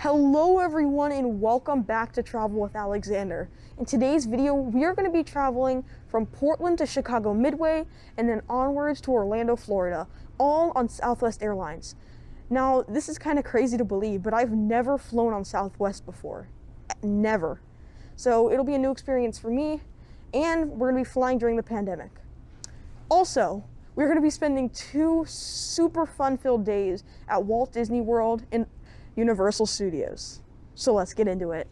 Hello everyone and welcome back to Travel with Alexander. In today's video, we are going to be traveling from Portland to Chicago Midway and then onwards to Orlando, Florida, all on Southwest Airlines. Now, this is kind of crazy to believe, but I've never flown on Southwest before. Never. So it'll be a new experience for me, and we're going to be flying during the pandemic. Also, we're going to be spending 2 super fun-filled days at Walt Disney World and Universal Studios. So let's get into it.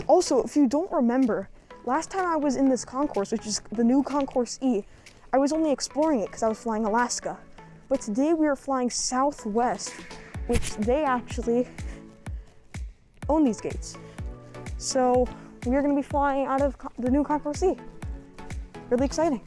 Also, if you don't remember, last time I was in this concourse, which is the new Concourse E, I was only exploring it because I was flying Alaska. But today we are flying Southwest, which they actually own these gates. So we are going to be flying out of the new Concourse E. Really exciting.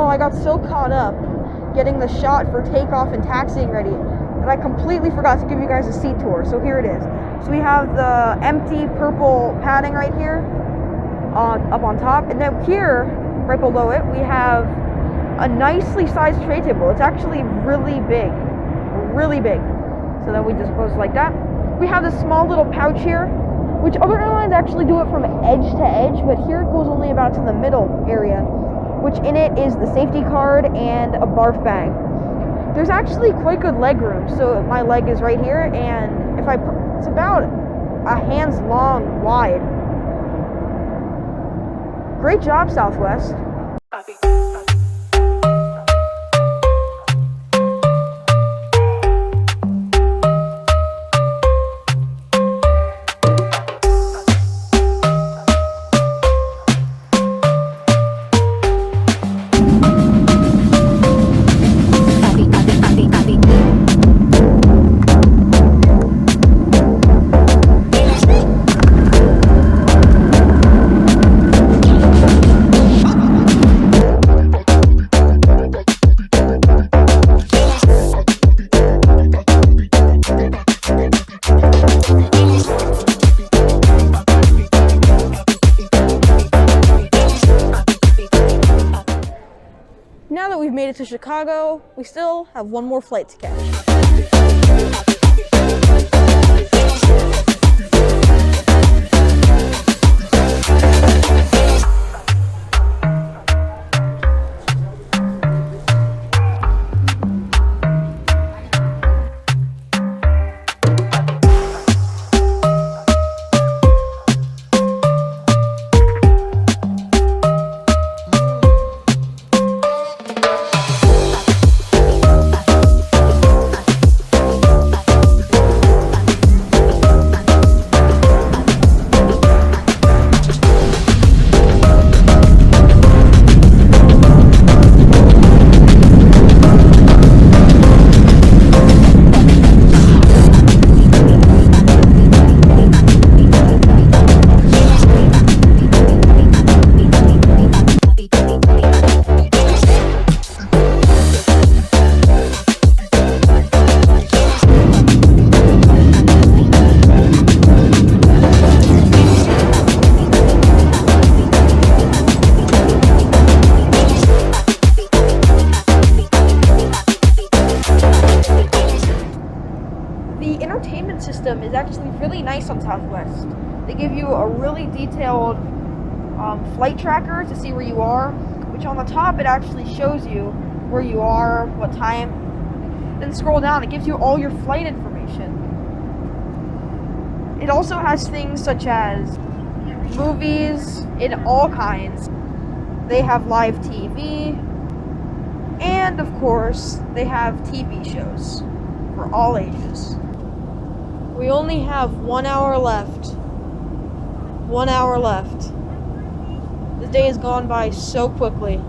I got so caught up getting the shot for takeoff and taxiing ready that I completely forgot to give you guys a seat tour. So here it is. So we have the empty purple padding right here up on top, and then here right below it we have a nicely sized tray table. It's actually really big. So then we just close it like that. We have this small little pouch here, which other airlines actually do it from edge to edge, but here it goes only about to the middle area, which in it is the safety card and a barf bag. There's actually quite good leg room, so my leg is right here, and it's about a hand's long wide. Great job, Southwest. Now that we've made it to Chicago, we still have one more flight to catch. navigation system is actually really nice on Southwest. They give you a really detailed flight tracker to see where you are, which on the top it actually shows you where you are, what time. Then scroll down, it gives you all your flight information. It also has things such as movies in all kinds. They have live TV, and of course, they have TV shows for all ages. We only have 1 hour left. 1 hour left. The day has gone by so quickly.